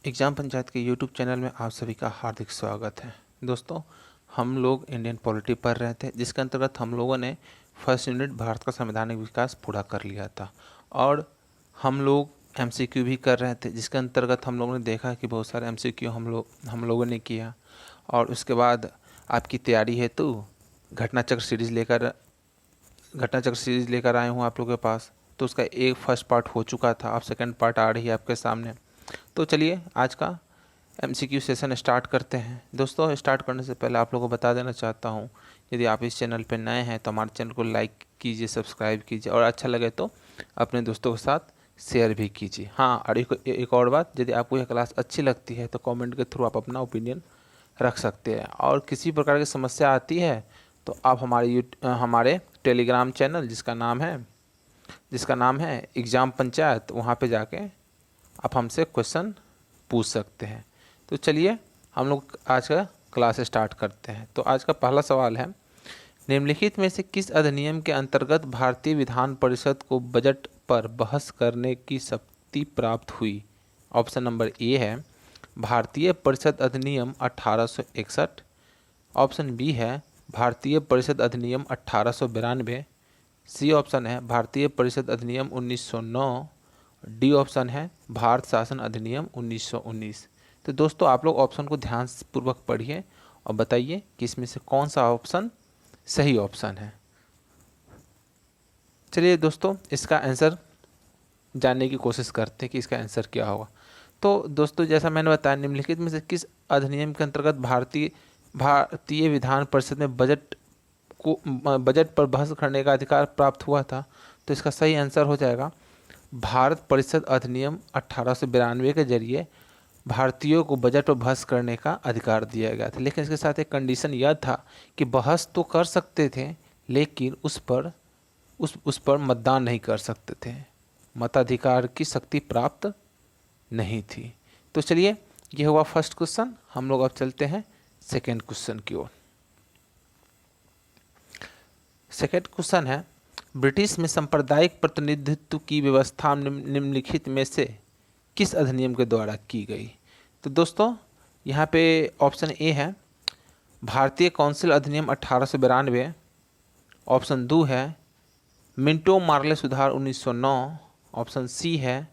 Exam panchayat के YouTube channel में आप सभी का हार्दिक स्वागत है। दोस्तों, हम लोग इंडियन पॉलिटी पढ़ रहे थे, जिसके अंतर्गत हम लोगों ने फर्स्ट यूनिट भारत का संवैधानिक विकास पूरा कर लिया था और हम लोग एमसीक्यू भी कर रहे थे, जिसके अंतर्गत हम लोगों ने देखा कि बहुत सारे एमसीक्यू हम लोगों ने किया। और उसके बाद आपकी तैयारी हेतु घटनाचक्र सीरीज़ लेकर आए हूँ आप लोगों के पास। तो उसका एक फर्स्ट पार्ट हो चुका था, अब सेकेंड पार्ट आ रही है आपके सामने। तो चलिए आज का एमसीक्यू सेशन स्टार्ट करते हैं। दोस्तों, स्टार्ट करने से पहले आप लोगों को बता देना चाहता हूं, यदि आप इस चैनल पर नए हैं तो हमारे चैनल को लाइक कीजिए, सब्सक्राइब कीजिए और अच्छा लगे तो अपने दोस्तों के साथ शेयर भी कीजिए। हाँ, और एक और बात, यदि आपको यह क्लास अच्छी लगती है तो कमेंट के थ्रू आप अपना ओपिनियन रख सकते हैं। और किसी प्रकार की समस्या आती है तो आप हमारे टेलीग्राम चैनल जिसका नाम है एग्ज़ाम पंचायत, वहाँ पे जाके आप हमसे क्वेश्चन पूछ सकते हैं। तो चलिए हम लोग आज का क्लास स्टार्ट करते हैं। तो आज का पहला सवाल है, निम्नलिखित में से किस अधिनियम के अंतर्गत भारतीय विधान परिषद को बजट पर बहस करने की शक्ति प्राप्त हुई? ऑप्शन नंबर ए है भारतीय परिषद अधिनियम 1861। ऑप्शन बी है भारतीय परिषद अधिनियम 1892। सी ऑप्शन है भारतीय परिषद अधिनियम 1909। डी ऑप्शन है भारत शासन अधिनियम 1919। तो दोस्तों, आप लोग ऑप्शन को ध्यान पूर्वक पढ़िए और बताइए कि इसमें से कौन सा ऑप्शन सही ऑप्शन है। चलिए दोस्तों, इसका आंसर जानने की कोशिश करते हैं कि इसका आंसर क्या होगा। तो दोस्तों, जैसा मैंने बताया, निम्नलिखित में से किस अधिनियम के अंतर्गत भारतीय विधान परिषद में बजट पर बहस करने का अधिकार प्राप्त हुआ था? तो इसका सही आंसर हो जाएगा भारत परिषद अधिनियम 1892 के जरिए भारतीयों को बजट पर बहस करने का अधिकार दिया गया था। लेकिन इसके साथ एक कंडीशन यह था कि बहस तो कर सकते थे, लेकिन उस पर मतदान नहीं कर सकते थे, मताधिकार की शक्ति प्राप्त नहीं थी। तो चलिए, यह हुआ फर्स्ट क्वेश्चन। हम लोग अब चलते हैं सेकेंड क्वेश्चन की ओर। सेकेंड क्वेश्चन है, ब्रिटिश में सांप्रदायिक प्रतिनिधित्व की व्यवस्था निम्नलिखित में से किस अधिनियम के द्वारा की गई? तो दोस्तों, यहाँ पे ऑप्शन ए है भारतीय काउंसिल अधिनियम 1892। ऑप्शन 2 है मिंटो मार्ले सुधार 1909। ऑप्शन सी है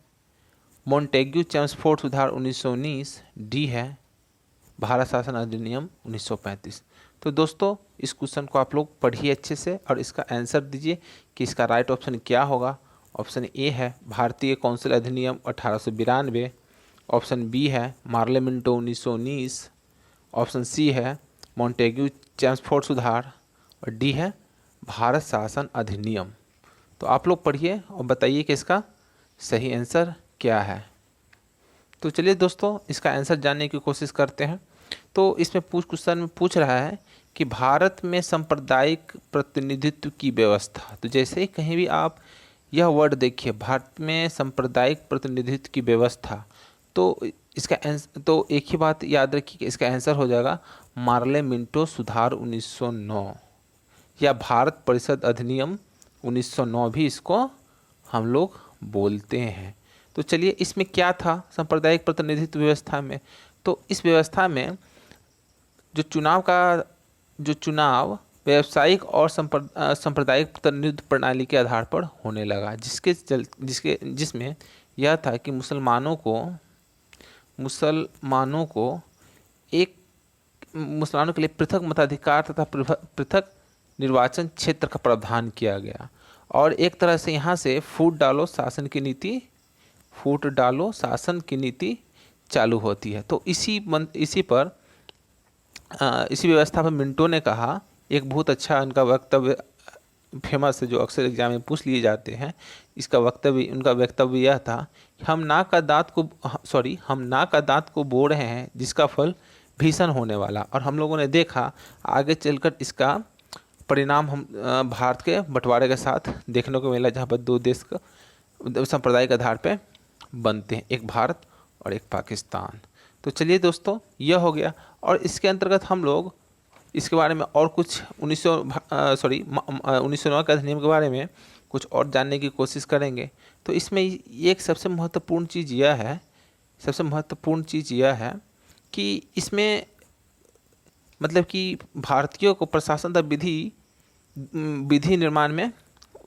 मोंटेग्यू चेम्सफोर्ड सुधार 1919। डी है भारत शासन अधिनियम 1935। तो दोस्तों, इस क्वेश्चन को आप लोग पढ़िए अच्छे से और इसका आंसर दीजिए कि इसका राइट ऑप्शन क्या होगा। ऑप्शन ए है भारतीय काउंसिल अधिनियम 1892। ऑप्शन बी है मार्ले मिंटो 1919। ऑप्शन सी है मोंटेग्यू चेम्सफोर्ड सुधार और डी है भारत शासन अधिनियम। तो आप लोग पढ़िए और बताइए कि इसका सही आंसर क्या है। तो चलिए दोस्तों, इसका आंसर जानने की कोशिश करते हैं। तो इसमें क्वेश्चन में पूछ रहा है कि भारत में सांप्रदायिक प्रतिनिधित्व की व्यवस्था। तो जैसे ही कहीं भी आप यह वर्ड देखिए, भारत में सांप्रदायिक प्रतिनिधित्व की व्यवस्था, तो इसका आंसर, तो एक ही बात याद रखिए कि इसका आंसर हो जाएगा मार्ले मिंटो सुधार 1909 या भारत परिषद अधिनियम 1909 भी इसको हम लोग बोलते हैं। तो चलिए, इसमें क्या था सांप्रदायिक प्रतिनिधित्व व्यवस्था में? तो इस व्यवस्था में जो चुनाव व्यावसायिक और सांप्रदायिक प्रतिनिधित्व प्रणाली के आधार पर होने लगा, जिसमें यह था कि मुसलमानों के लिए पृथक मताधिकार तथा पृथक निर्वाचन क्षेत्र का प्रावधान किया गया। और एक तरह से यहाँ से फूट डालो शासन की नीति चालू होती है। तो इसी व्यवस्था पर मिंटो ने कहा, एक बहुत अच्छा उनका वक्तव्य फेमस है जो अक्सर एग्जाम में पूछ लिए जाते हैं। उनका वक्तव्य यह था, हम नाक का दांत को बो रहे हैं जिसका फल भीषण होने वाला। और हम लोगों ने देखा आगे चलकर इसका परिणाम हम भारत के बंटवारे के साथ देखने को मिला, जहाँ पर दो देश का सांप्रदायिक आधार पर बनते हैं, एक भारत और एक पाकिस्तान। तो चलिए दोस्तों, यह हो गया। और इसके अंतर्गत हम लोग इसके बारे में और कुछ 1909 के अधिनियम के बारे में कुछ और जानने की कोशिश करेंगे। तो इसमें एक सबसे महत्वपूर्ण चीज़ यह है सबसे महत्वपूर्ण चीज़ यह है कि इसमें मतलब कि भारतीयों को प्रशासन तथा विधि निर्माण में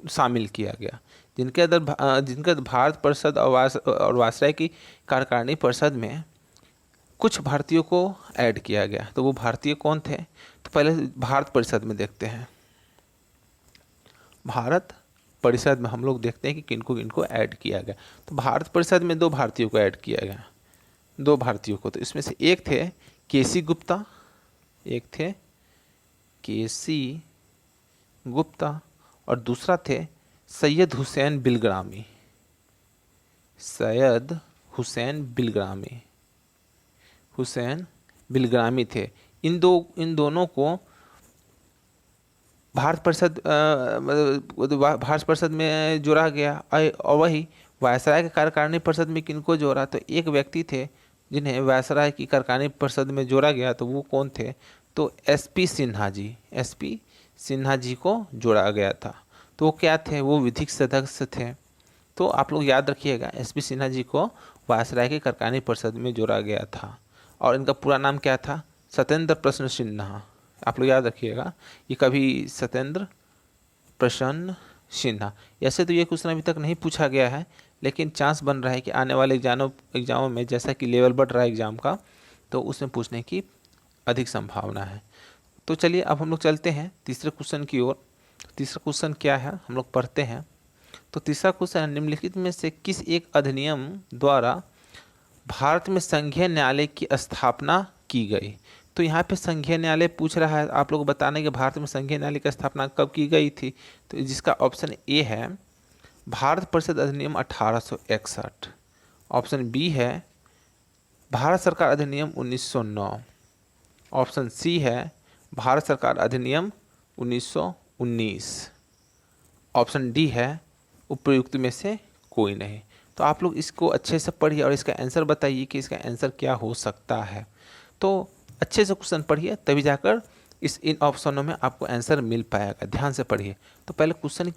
शामिल किया गया, जिनके अंदर भारत परिषद और वायसराय की कार्यकारिणी परिषद में कुछ भारतीयों को ऐड किया गया। तो वो भारतीय कौन थे? तो पहले भारत परिषद में देखते हैं। भारत परिषद में हम लोग देखते हैं कि किनको किनको ऐड किया गया। तो भारत परिषद में 2 भारतीयों को ऐड किया गया, 2 भारतीयों को। तो इसमें से एक थे केसी गुप्ता, एक थे केसी गुप्ता और दूसरा थे सैयद हुसैन बिलग्रामी। सैयद हुसैन बिलग्रामी थे। इन दोनों को भारत परिषद में जोड़ा गया। और वही वायसराय के कार्यकारिणी परिषद में किनको जोड़ा? तो एक व्यक्ति थे जिन्हें वायसराय की कार्यकारिणी परिषद में जोड़ा गया। तो वो कौन थे? तो एसपी सिन्हा जी को जोड़ा गया था। तो वो क्या थे? वो विधिक सदस्य थे। तो आप लोग याद रखिएगा, एसपी सिन्हा जी को वायसराय की कार्यकारिणी परिषद में जोड़ा गया था। और इनका पूरा नाम क्या था? सत्येंद्र प्रसन्न सिन्हा। आप लोग याद रखिएगा, ये कभी सत्येंद्र प्रसन्न सिन्हा। ऐसे तो ये क्वेश्चन अभी तक नहीं पूछा गया है, लेकिन चांस बन रहा है कि आने वाले एग्जामों में जैसा कि लेवल बढ़ रहा है एग्जाम का, तो उसमें पूछने की अधिक संभावना है। तो चलिए अब हम लोग चलते हैं तीसरे क्वेश्चन की ओर। तीसरा क्वेश्चन क्या है हम लोग पढ़ते हैं। तो तीसरा क्वेश्चन, निम्नलिखित में से किस एक अधिनियम द्वारा भारत में संघीय न्यायालय की स्थापना की गई? तो यहाँ पे संघीय न्यायालय पूछ रहा है, आप लोग बताने कि भारत में संघीय न्यायालय की स्थापना कब की गई थी। तो जिसका ऑप्शन ए है भारत परिषद अधिनियम 1861। ऑप्शन बी है भारत सरकार अधिनियम 1909। ऑप्शन सी है भारत सरकार अधिनियम 1919। ऑप्शन डी है उपयुक्त में से कोई नहीं। तो आप लोग इसको अच्छे से पढ़िए और इसका आंसर बताइए कि इसका आंसर क्या हो सकता है। तो अच्छे से क्वेश्चन पढ़िए, तभी जाकर इन ऑप्शनों में आपको आंसर मिल पाएगा। ध्यान से पढ़िए। तो पहले क्वेश्चन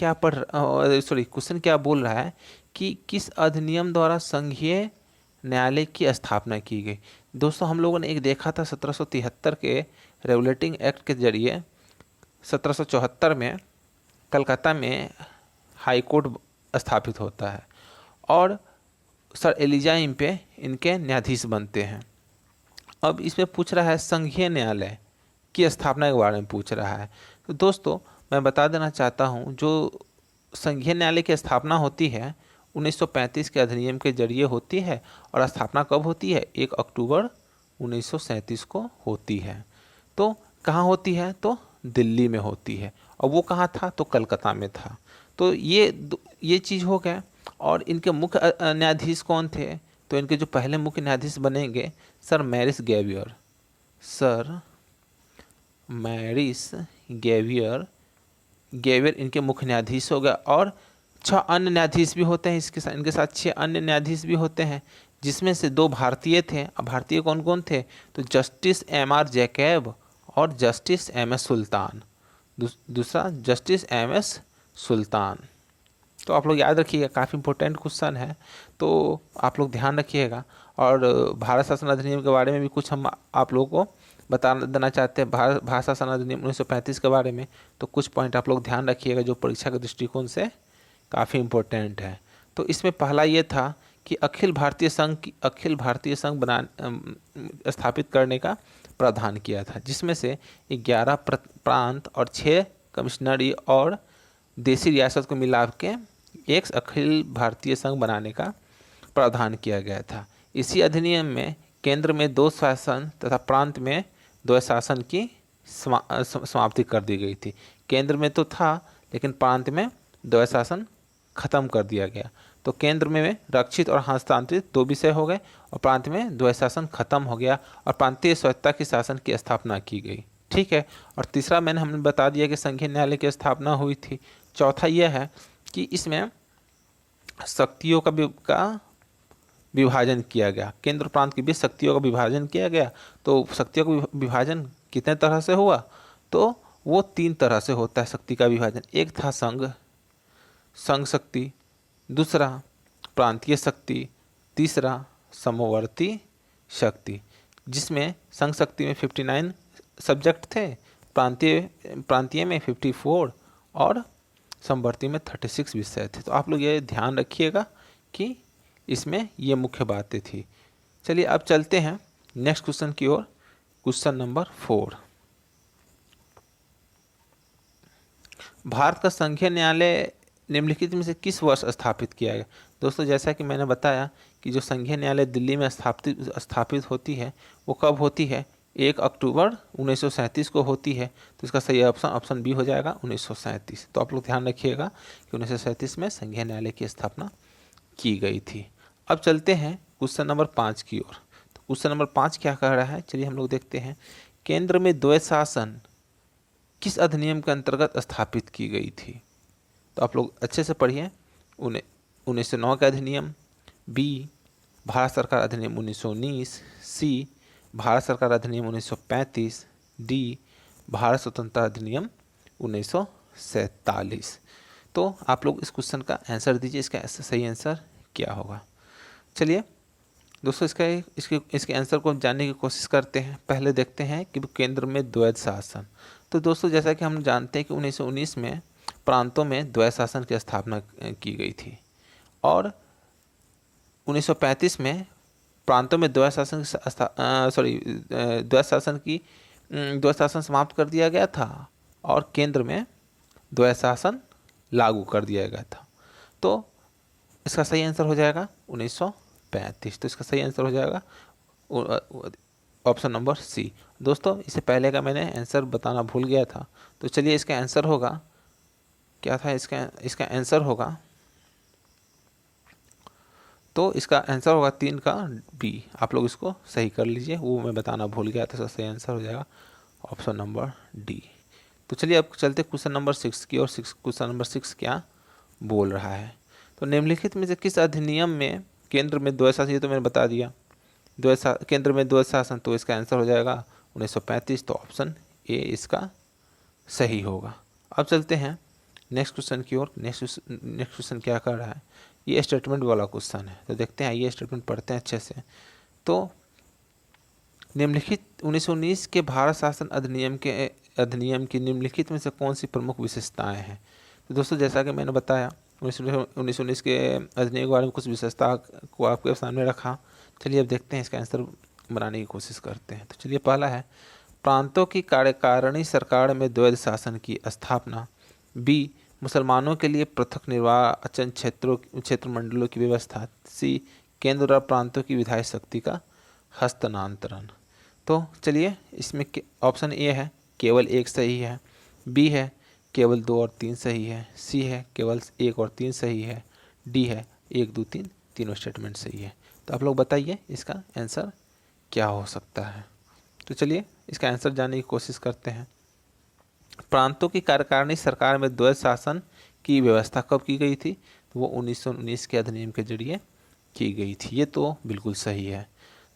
क्या बोल रहा है कि किस अधिनियम द्वारा संघीय न्यायालय की स्थापना की गई। दोस्तों हम लोगों ने एक देखा था 1773 के रेगुलेटिंग एक्ट के जरिए 1774 में कलकत्ता में हाई कोर्ट स्थापित होता है और सर एलिजा इम्पे इनके न्यायाधीश बनते हैं। अब इसमें पूछ रहा है संघीय न्यायालय की स्थापना के बारे में पूछ रहा है। तो दोस्तों मैं बता देना चाहता हूं, जो संघीय न्यायालय की स्थापना होती है 1935 के अधिनियम के जरिए होती है। और स्थापना कब होती है? 1 अक्टूबर 1937 को होती है। तो कहाँ होती है? तो दिल्ली में होती है। और वो कहाँ था? तो कलकत्ता में था। तो ये चीज़ हो गया। और इनके मुख्य न्यायाधीश कौन थे? तो इनके जो पहले मुख्य न्यायाधीश बनेंगे सर मैरिस गैवियर इनके मुख्य न्यायाधीश हो गए। और 6 अन्य न्यायाधीश भी होते हैं इनके साथ 6 अन्य न्यायाधीश भी होते हैं, जिसमें से 2 भारतीय थे। अब भारतीय कौन कौन थे? तो जस्टिस M.R. जैकब और जस्टिस M.S. सुल्तान। दूसरा जस्टिस M.S. सुल्तान। तो आप लोग याद रखिएगा, काफ़ी इंपॉर्टेंट क्वेश्चन है, तो आप लोग ध्यान रखिएगा। और भारत शासन अधिनियम के बारे में भी कुछ हम आप लोगों को बता देना चाहते हैं। भारत शासन अधिनियम 1935 के बारे में तो कुछ पॉइंट आप लोग ध्यान रखिएगा जो परीक्षा के दृष्टिकोण से काफ़ी इम्पोर्टेंट है। तो इसमें पहला ये था कि अखिल भारतीय संघ स्थापित करने का प्रावधान किया था, जिसमें से 11 प्रांत और 6 कमिश्नरी और देशी रियासत को मिला के एक अखिल भारतीय संघ बनाने का प्रावधान किया गया था। इसी अधिनियम में केंद्र में 2 शासन तथा प्रांत में 2 शासन की समाप्ति कर दी गई थी। केंद्र में तो था, लेकिन प्रांत में 2 शासन खत्म कर दिया गया। तो केंद्र में रक्षित और हस्तांतरित 2 विषय हो गए और प्रांत में 2 शासन खत्म हो गया और प्रांतीय स्वायत्तता की शासन की स्थापना की गई। ठीक है। और तीसरा हमने बता दिया कि संघीय न्यायालय की स्थापना हुई थी। चौथा यह है कि इसमें शक्तियों का विभाजन किया गया। केंद्र प्रांत के बीच शक्तियों का विभाजन किया गया। तो शक्तियों का विभाजन कितने तरह से हुआ? तो वो 3 तरह से होता है शक्ति का विभाजन। एक था संघ शक्ति, दूसरा प्रांतीय शक्ति, तीसरा समवर्ती शक्ति, जिसमें संघ शक्ति में 59 सब्जेक्ट थे, प्रांतीय में 54 और समवर्ती में 36 विषय थे। तो आप लोग ये ध्यान रखिएगा कि इसमें ये मुख्य बातें थी। चलिए अब चलते हैं नेक्स्ट क्वेश्चन की ओर। क्वेश्चन नंबर 4, भारत का संघीय न्यायालय निम्नलिखित में से किस वर्ष स्थापित किया गया? दोस्तों जैसा कि मैंने बताया कि जो संघीय न्यायालय दिल्ली में स्थापित होती है वो कब होती है? 1 अक्टूबर 1937 को होती है। तो इसका सही ऑप्शन बी हो जाएगा 1937। तो आप लोग ध्यान रखिएगा कि 1937 में संघीय न्यायालय की स्थापना की गई थी। अब चलते हैं क्वेश्चन नंबर 5 की ओर। तो क्वेश्चन नंबर 5 क्या कह रहा है, चलिए हम लोग देखते हैं। केंद्र में द्वैध शासन किस अधिनियम के अंतर्गत स्थापित की गई थी? तो आप लोग अच्छे से पढ़िए। 1909 का अधिनियम, बी भारत सरकार अधिनियम 1919, सी भारत सरकार अधिनियम 1935, डी भारत स्वतंत्रता अधिनियम 1947। तो आप लोग इस क्वेश्चन का आंसर दीजिए, इसका सही आंसर क्या होगा। चलिए दोस्तों इसके आंसर को जानने की कोशिश करते हैं। पहले देखते हैं कि केंद्र में द्वैध शासन। तो दोस्तों जैसा कि हम जानते हैं कि 1919 में प्रांतों में द्वैध शासन की स्थापना की गई थी और 1935 में प्रांतों में द्वैध शासन समाप्त कर दिया गया था और केंद्र में द्वैध शासन लागू कर दिया गया था। तो इसका सही आंसर हो जाएगा 1935। तो इसका सही आंसर हो जाएगा ऑप्शन नंबर सी। दोस्तों इससे पहले का मैंने आंसर बताना भूल गया था। तो चलिए इसका आंसर होगा, क्या था इसका आंसर होगा, तो इसका आंसर होगा 3 का बी। आप लोग इसको सही कर लीजिए, वो मैं बताना भूल गया था। इसका सही आंसर हो जाएगा ऑप्शन नंबर डी। तो चलिए अब चलते क्वेश्चन नंबर 6 की और क्वेश्चन नंबर 6 क्या बोल रहा है। तो निम्नलिखित में से किस अधिनियम में केंद्र में द्वैध शासन, ये तो मैंने बता दिया, केंद्र में द्वैध शासन, तो इसका आंसर हो जाएगा 1935। तो ऑप्शन ए इसका सही होगा। अब चलते हैं नेक्स्ट क्वेश्चन की ओर। नेक्स्ट क्वेश्चन क्या कर रहा है, ये स्टेटमेंट वाला क्वेश्चन है। तो देखते हैं, ये स्टेटमेंट पढ़ते हैं अच्छे से। तो निम्नलिखित 1919 के भारत शासन अधिनियम की निम्नलिखित में से कौन सी प्रमुख विशेषताएं हैं? तो दोस्तों जैसा कि मैंने बताया 1919 के अधिनियम के बारे में कुछ विशेषता को आपके सामने रखा। चलिए अब देखते हैं, इसका आंसर बनाने की कोशिश करते हैं। तो चलिए पहला है प्रांतों की कार्यकारिणी सरकार में द्वैध शासन की स्थापना, बी मुसलमानों के लिए पृथक निर्वाचन क्षेत्र मंडलों की व्यवस्था, सी केंद्र और प्रांतों की विधायी शक्ति का हस्तांतरण। तो चलिए इसमें ऑप्शन ए है केवल 1 सही है, बी है केवल 2 और 3 सही है, सी है केवल 1 और 3 सही है, डी है 1, 2, 3 तीनों स्टेटमेंट सही है। तो आप लोग बताइए इसका आंसर क्या हो सकता है। तो चलिए इसका आंसर जानने की कोशिश करते हैं। प्रांतों की कार्यकारिणी सरकार में द्वैध शासन की व्यवस्था कब की गई थी? तो वो 1919 के अधिनियम के जरिए की गई थी। ये तो बिल्कुल सही है।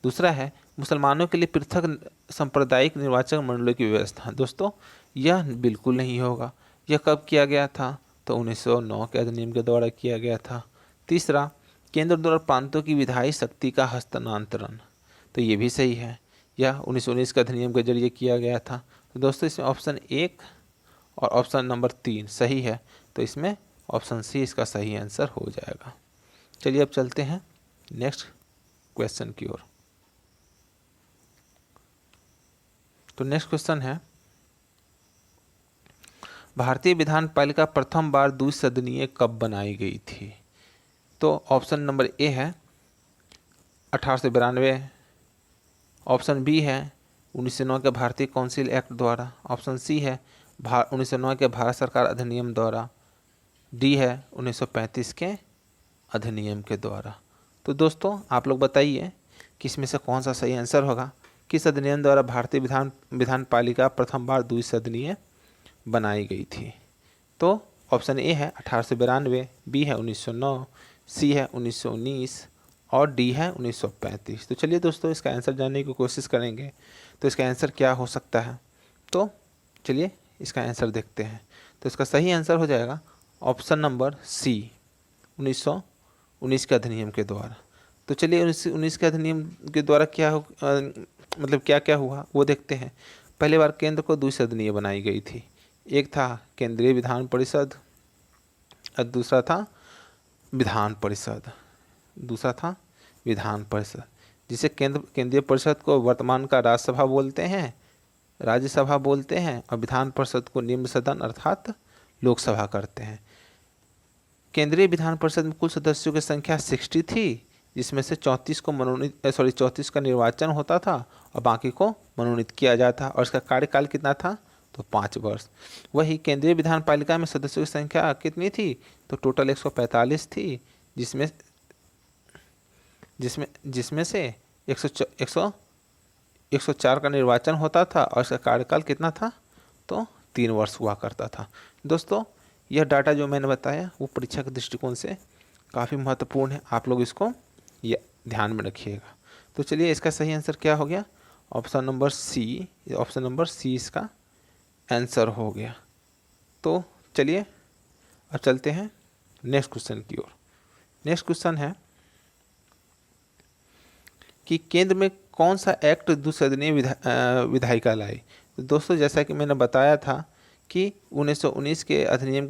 दूसरा है मुसलमानों के लिए पृथक सांप्रदायिक निर्वाचन मंडलों की व्यवस्था। दोस्तों यह बिल्कुल नहीं होगा। यह कब किया गया था? तो 1909 के अधिनियम के द्वारा किया गया था। तीसरा केंद्र द्वारा प्रांतों की विधायी शक्ति का हस्तांतरण, तो ये भी सही है, यह 1919 के अधिनियम के जरिए किया गया था। तो दोस्तों इसमें ऑप्शन 1 और ऑप्शन नंबर 3 सही है। तो इसमें ऑप्शन सी इसका सही आंसर हो जाएगा। चलिए अब चलते हैं नेक्स्ट क्वेश्चन की ओर। तो नेक्स्ट क्वेश्चन है भारतीय विधान पालिका प्रथम बार द्विसदनीय कब बनाई गई थी? तो ऑप्शन नंबर ए है 1892, ऑप्शन बी है 1909 के भारतीय काउंसिल एक्ट द्वारा, ऑप्शन सी है 1909 के भारत सरकार अधिनियम द्वारा, डी है 1935 के अधिनियम के द्वारा। तो दोस्तों आप लोग बताइए कि इसमें से कौन सा सही आंसर होगा। किस अधिनियम द्वारा भारतीय विधान पालिका प्रथम बार द्विसदनीय बनाई गई थी? तो ऑप्शन ए है 1892, बी है 1909, सी है 1919 और डी है 1935। तो चलिए दोस्तों इसका आंसर जानने की कोशिश करेंगे। तो इसका आंसर क्या हो सकता है? तो चलिए इसका आंसर देखते हैं। तो इसका सही आंसर हो जाएगा ऑप्शन नंबर सी 1919 के अधिनियम के द्वारा। तो चलिए 1919 के अधिनियम के द्वारा मतलब क्या क्या हुआ वो देखते हैं। पहली बार केंद्र को 2 सदनीय बनाई गई थी। एक था केंद्रीय विधान परिषद और दूसरा था विधान परिषद। जिसे केंद्रीय परिषद को वर्तमान का राज्यसभा बोलते हैं और विधान परिषद को निम्न सदन अर्थात लोकसभा करते हैं। केंद्रीय विधान परिषद में कुल सदस्यों की संख्या 60 थी, जिसमें से 34 का निर्वाचन होता था और बाकी को मनोनीत किया जाता। और इसका कार्यकाल कितना था? तो 5 वर्ष। वही केंद्रीय विधान पालिका में सदस्यों की संख्या कितनी थी? तो टोटल 145 थी, जिसमें से 104 का निर्वाचन होता था और इसका कार्यकाल कितना था? तो 3 वर्ष हुआ करता था। दोस्तों, यह डाटा जो मैंने बताया वो परीक्षा के दृष्टिकोण से काफ़ी महत्वपूर्ण है, आप लोग इसको ध्यान में रखिएगा। तो चलिए, इसका सही आंसर क्या हो गया? ऑप्शन नंबर सी इसका आंसर हो गया। तो चलिए अब चलते हैं नेक्स्ट क्वेश्चन की ओर। नेक्स्ट क्वेश्चन है कि केंद्र में कौन सा एक्ट द्विसदनीय विधायिका लाई? तो दोस्तों, जैसा कि मैंने बताया था कि 1919 के अधिनियम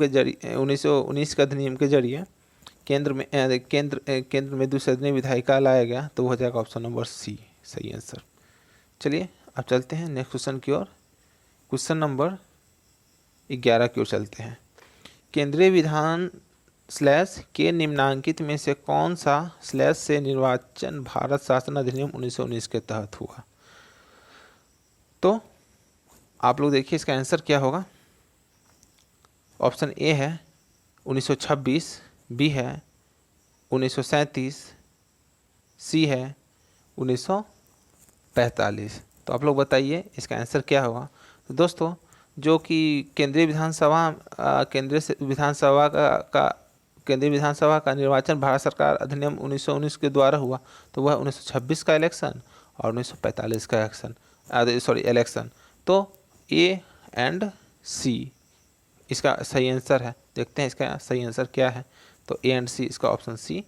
के जरिए केंद्र में द्विसदनीय विधायिका लाया गया। तो वो हो जाएगा ऑप्शन नंबर सी सही आंसर। चलिए अब चलते हैं नेक्स्ट क्वेश्चन की ओर। क्वेश्चन नंबर 11 की ओर चलते हैं। केंद्रीय विधान के निम्नांकित में से कौन सा से निर्वाचन भारत शासन अधिनियम 1919 के तहत हुआ? तो आप लोग देखिए इसका आंसर क्या होगा। ऑप्शन ए है 1926, बी है 1937, सी है 1945। तो आप लोग बताइए इसका आंसर क्या होगा। तो दोस्तों, जो कि केंद्रीय विधानसभा का निर्वाचन भारत सरकार अधिनियम 1919 के द्वारा हुआ, तो वह 1926 का इलेक्शन और 1945 का इलेक्शन। तो ए एंड सी इसका सही आंसर है। देखते हैं इसका सही आंसर क्या है। तो ए एंड सी, इसका ऑप्शन सी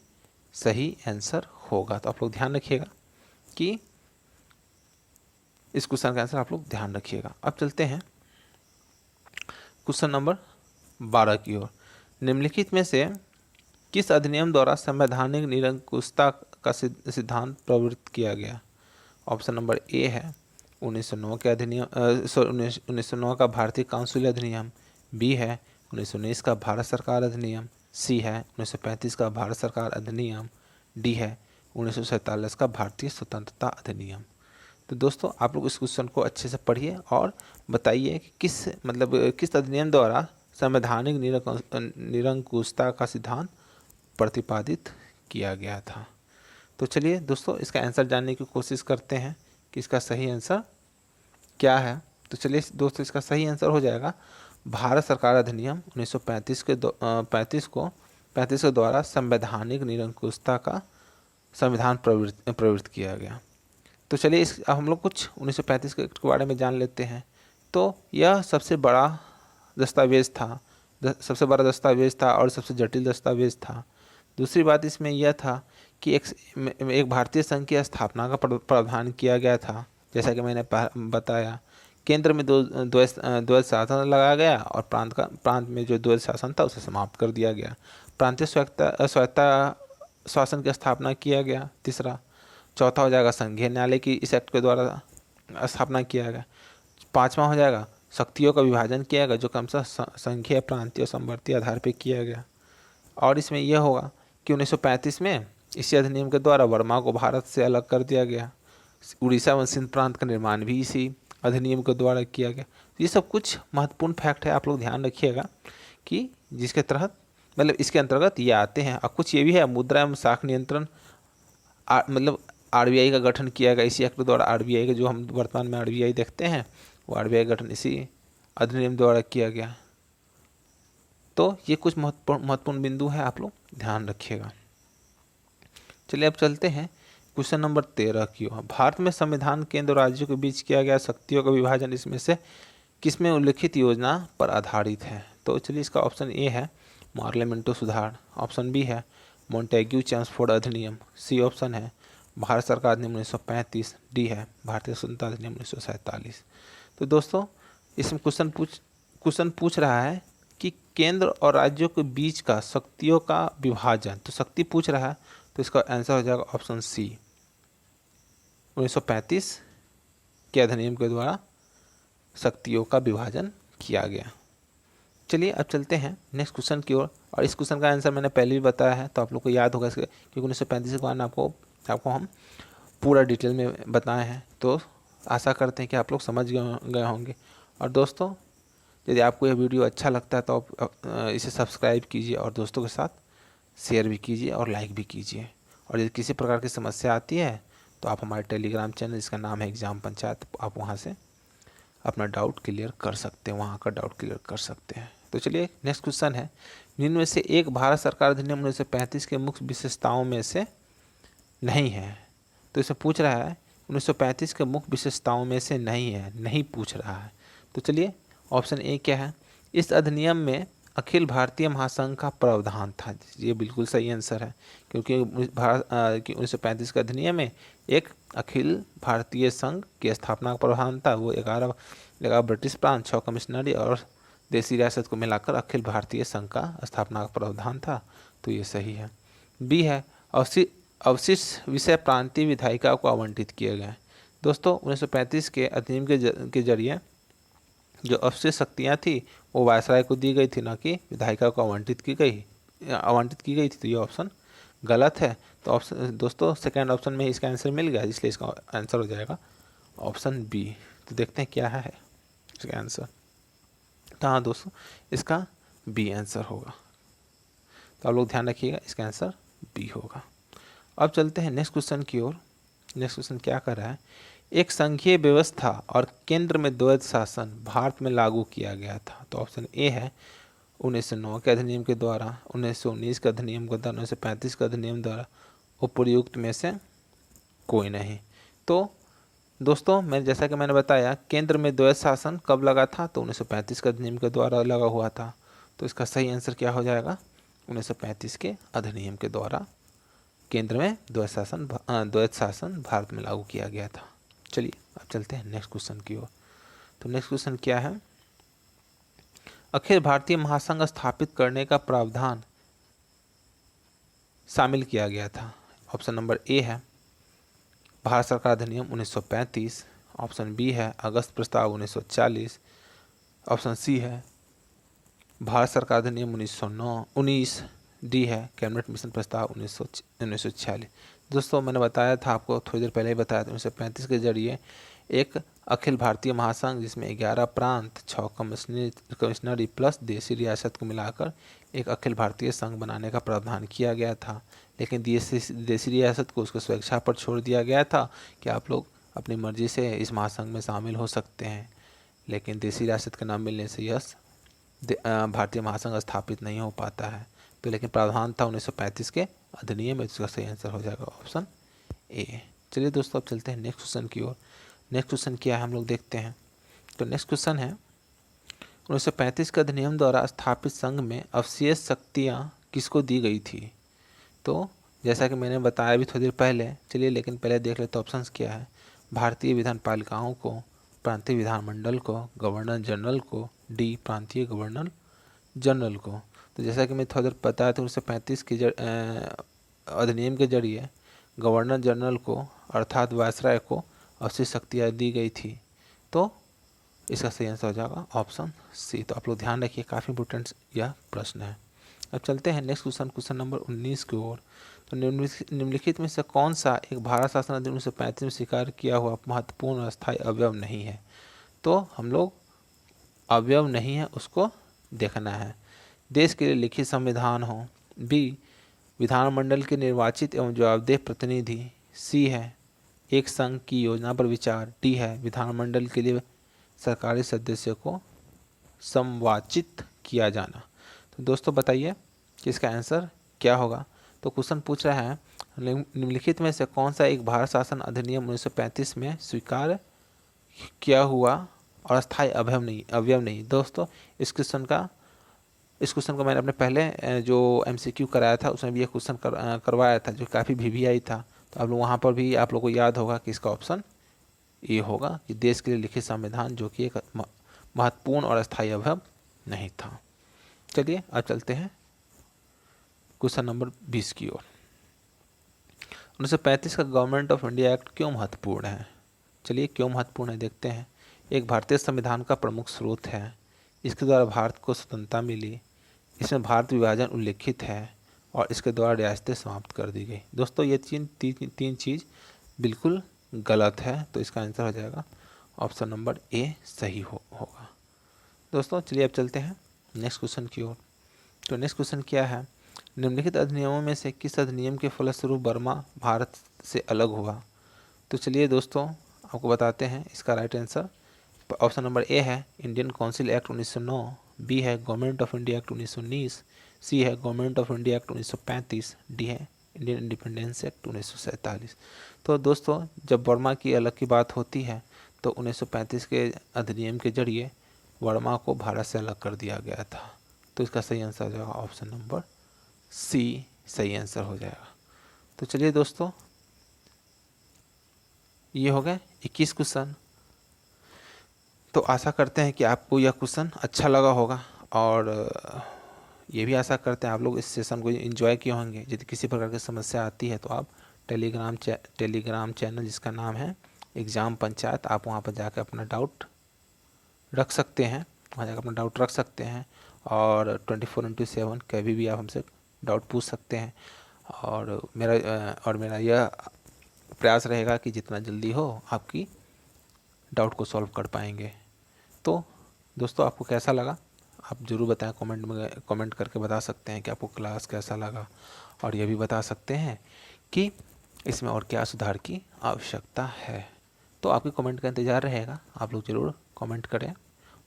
सही आंसर होगा। तो आप लोग ध्यान रखिएगा कि इस क्वेश्चन का आंसर आप लोग ध्यान रखिएगा। अब चलते हैं क्वेश्चन नंबर 12 की ओर। निम्नलिखित में से किस अधिनियम द्वारा संवैधानिक निरंकुशता का सिद्धांत प्रवृत्त किया गया? ऑप्शन नंबर ए है 1909 के अधिनियम 1909 का भारतीय काउंसिल अधिनियम, बी है 1919 का भारत सरकार अधिनियम, सी है 1935 का भारत सरकार अधिनियम, डी है 1947 का भारतीय स्वतंत्रता अधिनियम। तो दोस्तों, आप लोग इस क्वेश्चन को अच्छे से पढ़िए और बताइए कि किस अधिनियम द्वारा संवैधानिक निरंकुशता का सिद्धांत प्रतिपादित किया गया था। तो चलिए दोस्तों, इसका आंसर जानने की कोशिश करते हैं कि इसका सही आंसर क्या है। तो चलिए दोस्तों, इसका सही आंसर हो जाएगा भारत सरकार अधिनियम 1935 के द्वारा संवैधानिक निरंकुशता का संविधान प्रवृत्त किया गया। तो चलिए अब हम लोग कुछ 1935 के बारे में जान लेते हैं। तो यह सबसे बड़ा दस्तावेज था और सबसे जटिल दस्तावेज था। दूसरी बात इसमें यह था कि एक भारतीय संघ की स्थापना का प्रावधान किया गया था। जैसा कि मैंने बताया, केंद्र में द्वैध शासन लगाया गया और प्रांत में जो द्वैध शासन था उसे समाप्त कर दिया गया। प्रांतीय स्वायत्ता शासन की स्थापना किया गया। चौथा हो जाएगा संघीय न्यायालय की इस एक्ट के द्वारा स्थापना किया गया। 5वां हो जाएगा शक्तियों का विभाजन किया गया, जो क्रमशः संघीय, प्रांतीय और संवर्ती आधार पर किया गया। और इसमें यह होगा कि 1935 में इसी अधिनियम के द्वारा वर्मा को भारत से अलग कर दिया गया। उड़ीसा व सिंध प्रांत का निर्माण भी इसी अधिनियम के द्वारा किया गया। ये सब कुछ महत्वपूर्ण फैक्ट है, आप लोग ध्यान रखिएगा कि जिसके तहत इसके अंतर्गत ये आते हैं। और कुछ ये भी है, मुद्रा एवं साख नियंत्रण आरबीआई का गठन किया गया इसी एक्ट द्वारा। आरबीआई का जो हम वर्तमान में आरबीआई देखते हैं, वो आरबीआई गठन इसी अधिनियम द्वारा किया गया। तो ये कुछ महत्वपूर्ण बिंदु है, आप लोग ध्यान रखिएगा। चलिए अब चलते हैं क्वेश्चन नंबर 13 की ओर। भारत में संविधान केंद्र और राज्यों के बीच किया गया शक्तियों का विभाजन इसमें से किसमें उल्लिखित योजना पर आधारित है? तो चलिए इसका ऑप्शन ए है पार्लियामेंटो सुधार, ऑप्शन बी है मोंटेग्यू चेम्सफोर्ड अधिनियम, सी ऑप्शन है भारत सरकार अधिनियम 1935, डी है भारतीय स्वतंत्रता अधिनियम 1947। तो दोस्तों इसमें क्वेश्चन पूछ रहा है कि केंद्र और राज्यों के बीच का शक्तियों का विभाजन, तो शक्ति पूछ रहा है, तो इसका आंसर हो जाएगा ऑप्शन सी, 1935 के अधिनियम के द्वारा शक्तियों का विभाजन किया गया। चलिए अब चलते हैं नेक्स्ट क्वेश्चन की ओर, और इस क्वेश्चन का आंसर मैंने पहले भी बताया है, तो आप लोग को याद होगा इसके, क्योंकि 1935 के बाद आपको हम पूरा डिटेल में बताए हैं। तो आशा करते हैं कि आप लोग समझ गए होंगे। और दोस्तों यदि आपको यह वीडियो अच्छा लगता है तो आप इसे सब्सक्राइब कीजिए और दोस्तों के साथ शेयर भी कीजिए और लाइक भी कीजिए। और यदि किसी प्रकार की समस्या आती है तो आप हमारे टेलीग्राम चैनल, जिसका नाम है एग्ज़ाम पंचायत, आप वहाँ से अपना डाउट क्लियर कर सकते हैं, वहाँ का डाउट क्लियर कर सकते हैं। तो चलिए नेक्स्ट क्वेश्चन है, जिनमें में से एक भारत सरकार अधिनियम 1935 के मुख्य विशेषताओं में से नहीं है। तो इसे पूछ रहा है 1935 के मुख्य विशेषताओं में से नहीं है, नहीं पूछ रहा है। तो चलिए ऑप्शन ए क्या है, इस अधिनियम में अखिल भारतीय महासंघ का प्रावधान था। ये बिल्कुल सही आंसर है, क्योंकि 1935 के अधिनियम में एक अखिल भारतीय संघ की स्थापना का प्रावधान था। वो 11 ब्रिटिश प्रांत, 6 कमिश्नरी और देसी रियासत को मिलाकर अखिल भारतीय संघ का स्थापना का प्रावधान था। तो ये सही है। बी है, अवशिष्ट विषय प्रांतीय विधायिका को आवंटित किए गए। दोस्तों 1935 के अधिनियम के जरिए जो अवशिष्ट शक्तियाँ थी वो वायसराय को दी गई थी, ना कि विधायिका को आवंटित की गई थी। तो ये ऑप्शन गलत है। तो ऑप्शन दोस्तों सेकंड ऑप्शन में इसका आंसर मिल गया, इसलिए इसका आंसर हो जाएगा ऑप्शन बी। तो देखते हैं क्या है इसका आंसर। तो हाँ दोस्तों इसका बी आंसर होगा। तो आप लोग ध्यान रखिएगा, इसका आंसर बी होगा। अब चलते हैं नेक्स्ट क्वेश्चन की ओर। नेक्स्ट क्वेश्चन क्या कर रहा है, एक संघीय व्यवस्था और केंद्र में द्वैध शासन भारत में लागू किया गया था। तो ऑप्शन ए है 1909 के अधिनियम के द्वारा, 1919 के अधिनियम के द्वारा, 1935 के अधिनियम द्वारा, उपर्युक्त में से कोई नहीं। तो दोस्तों जैसा कि मैंने बताया, केंद्र में द्वैध शासन कब लगा था, तो 1935 के अधिनियम के द्वारा लगा हुआ था। तो इसका सही आंसर क्या हो जाएगा, 1935 के अधिनियम के द्वारा केंद्र में द्वैध शासन भारत में लागू किया गया था। चलिए अब चलते हैं नेक्स्ट क्वेश्चन की ओर। तो नेक्स्ट क्वेश्चन क्या है, अखिल भारतीय महासंघ स्थापित करने का प्रावधान शामिल किया गया था। ऑप्शन नंबर ए है भारत सरकार अधिनियम 1935, ऑप्शन बी है अगस्त प्रस्ताव 1940, ऑप्शन सी है भारत सरकार अधिनियम 1919, डी है कैबिनेट मिशन प्रस्ताव 1946। दोस्तों मैंने बताया था आपको, थोड़ी देर पहले ही बताया था, 1935 के जरिए एक अखिल भारतीय महासंघ जिसमें 11 प्रांत, 6 कमिश्नरी प्लस देसी रियासत को मिलाकर एक अखिल भारतीय संघ बनाने का प्रावधान किया गया था। लेकिन देसी रियासत को उसको स्वेच्छा पर छोड़ दिया गया था कि आप लोग अपनी मर्जी से इस महासंघ में शामिल हो सकते हैं। लेकिन देसी रियासत का नाम मिलने से यह भारतीय महासंघ स्थापित नहीं हो पाता है। तो लेकिन प्रावधान था 1935 के अधिनियम में, इसका सही आंसर हो जाएगा ऑप्शन ए। चलिए दोस्तों अब चलते हैं नेक्स्ट क्वेश्चन की ओर। नेक्स्ट क्वेश्चन क्या है हम लोग देखते हैं। तो नेक्स्ट क्वेश्चन है 1935 के अधिनियम द्वारा स्थापित संघ में अवशेष शक्तियाँ किसको दी गई थी। तो जैसा कि मैंने बताया भी थोड़ी देर पहले, चलिए लेकिन पहले देख लेते ऑप्शंस क्या है। भारतीय विधान पालिकाओं को, प्रांतीय विधानमंडल को, गवर्नर जनरल को, डी प्रांतीय गवर्नर जनरल को। तो जैसा कि मैं थोड़ी देर बताया था 1935 के अधिनियम के जरिए गवर्नर जनरल को अर्थात वायसराय को अवशिष्ट शक्तियाँ दी गई थी। तो इसका सही आंसर हो जाएगा ऑप्शन सी। तो आप लोग ध्यान रखिए, काफ़ी इंपोर्टेंट यह प्रश्न है। अब चलते हैं नेक्स्ट क्वेश्चन नंबर 19 की ओर। तो निम्नलिखित में से कौन सा एक भारत शासन अधिनियम 1935 में स्वीकार किया हुआ महत्वपूर्ण अस्थायी अवयव नहीं है। तो हम लोग अवयव नहीं है उसको देखना है। देश के लिए लिखित संविधान हो, बी विधानमंडल के निर्वाचित एवं जवाबदेह प्रतिनिधि, सी है एक संघ की योजना पर विचार, डी है विधानमंडल के लिए सरकारी सदस्य को संवाचित किया जाना। तो दोस्तों बताइए कि इसका आंसर क्या होगा। तो क्वेश्चन पूछ रहा है निम्नलिखित में से कौन सा एक भारत शासन अधिनियम 1935 में स्वीकार किया हुआ और अस्थायी अवयव नहीं। दोस्तों इस क्वेश्चन का इस क्वेश्चन को मैंने अपने पहले जो MCQ कराया था उसमें भी ये क्वेश्चन करवाया था, जो काफ़ी VVI था। तो आप लोग वहाँ पर भी आप लोग को याद होगा कि इसका ऑप्शन ये होगा कि देश के लिए लिखित संविधान, जो कि एक महत्वपूर्ण और अस्थायी अवयव नहीं था। चलिए अब चलते हैं क्वेश्चन नंबर 20 की ओर। 1935 का गवर्नमेंट ऑफ इंडिया एक्ट क्यों महत्वपूर्ण है? चलिए क्यों महत्वपूर्ण है देखते हैं। एक भारतीय संविधान का प्रमुख स्रोत है, इसके द्वारा भारत को स्वतंत्रता मिली, इसमें भारत विभाजन उल्लेखित है और इसके द्वारा रियासतें समाप्त कर दी गई। दोस्तों ये तीन चीज़ बिल्कुल गलत है, तो इसका आंसर हो जाएगा ऑप्शन नंबर ए सही होगा। दोस्तों चलिए अब चलते हैं नेक्स्ट क्वेश्चन की ओर। तो नेक्स्ट क्वेश्चन क्या है, निम्नलिखित अधिनियमों में से किस अधिनियम के फलस्वरूप बर्मा भारत से अलग हुआ? तो चलिए दोस्तों आपको बताते हैं इसका right answer. Option number A है इंडियन काउंसिल एक्ट 1909, बी है गवर्नमेंट ऑफ इंडिया एक्ट 1919, सी है government of India act 1935, D है इंडियन इंडिपेंडेंस एक्ट 1947। तो दोस्तों जब बर्मा की अलग की बात होती है तो 1935 के अधिनियम के जरिए बर्मा को भारत से अलग कर दिया गया था। तो इसका सही आंसर हो जाएगा ऑप्शन नंबर सी सही आंसर हो जाएगा। तो चलिए दोस्तों ये हो गए 21 क्वेश्चन। तो आशा करते हैं कि आपको यह क्वेश्चन अच्छा लगा होगा और ये भी आशा करते हैं आप लोग इस सेशन को एंजॉय किए होंगे। यदि किसी प्रकार की समस्या आती है तो आप टेलीग्राम चैनल जिसका नाम है एग्ज़ाम पंचायत, आप वहाँ पर जाकर अपना डाउट रख सकते हैं, और 24/7 कभी भी आप हमसे डाउट पूछ सकते हैं। और मेरा यह प्रयास रहेगा कि जितना जल्दी हो आपकी डाउट को सॉल्व कर पाएंगे। तो दोस्तों आपको कैसा लगा आप ज़रूर बताएं, कमेंट करके बता सकते हैं कि आपको क्लास कैसा लगा, और यह भी बता सकते हैं कि इसमें और क्या सुधार की आवश्यकता है। तो आपके कमेंट का इंतज़ार रहेगा, आप लोग ज़रूर कमेंट करें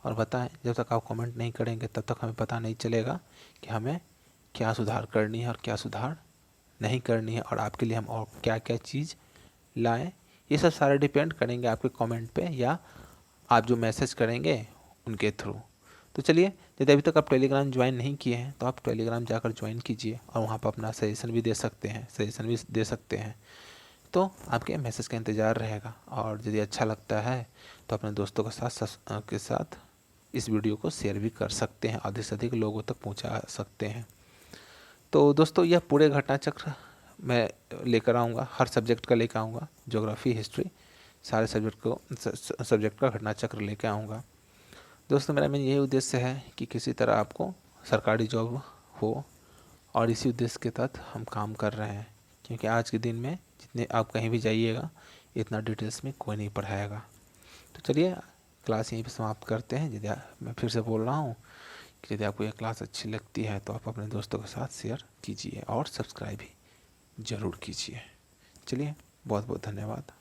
और बताएं। जब तक आप कमेंट नहीं करेंगे तब तक हमें पता नहीं चलेगा कि हमें क्या सुधार करनी है और क्या सुधार नहीं करनी है, और आपके लिए हम और क्या क्या चीज़ लाएं। ये सब सारे डिपेंड करेंगे आपके कमेंट पे या आप जो मैसेज करेंगे उनके थ्रू। तो चलिए यदि अभी तक आप टेलीग्राम ज्वाइन नहीं किए हैं तो आप टेलीग्राम जाकर ज्वाइन कीजिए और वहाँ पर अपना सजेशन भी दे सकते हैं। तो आपके मैसेज का इंतज़ार रहेगा, और यदि अच्छा लगता है तो अपने दोस्तों के साथ इस वीडियो को शेयर भी कर सकते हैं, अधिक से अधिक लोगों तक पहुँचा सकते हैं। तो दोस्तों यह पूरे घटना चक्र मैं लेकर आऊँगा, हर सब्जेक्ट का लेकर आऊँगा, ज्योग्राफी, हिस्ट्री, सारे सब्जेक्ट का घटना चक्र लेकर आऊँगा। दोस्तों मेरा यही उद्देश्य है कि किसी तरह आपको सरकारी जॉब हो, और इसी उद्देश्य के तहत हम काम कर रहे हैं, क्योंकि आज के दिन में जितने आप कहीं भी जाइएगा इतना डिटेल्स में कोई नहीं पढ़ाएगा। तो चलिए क्लास यहीं पे समाप्त करते हैं। यदि मैं फिर से बोल रहा हूँ कि यदि आपको यह क्लास अच्छी लगती है तो आप अपने दोस्तों के साथ शेयर कीजिए और सब्सक्राइब भी ज़रूर कीजिए। चलिए बहुत बहुत धन्यवाद,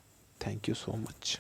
थैंक यू सो मच।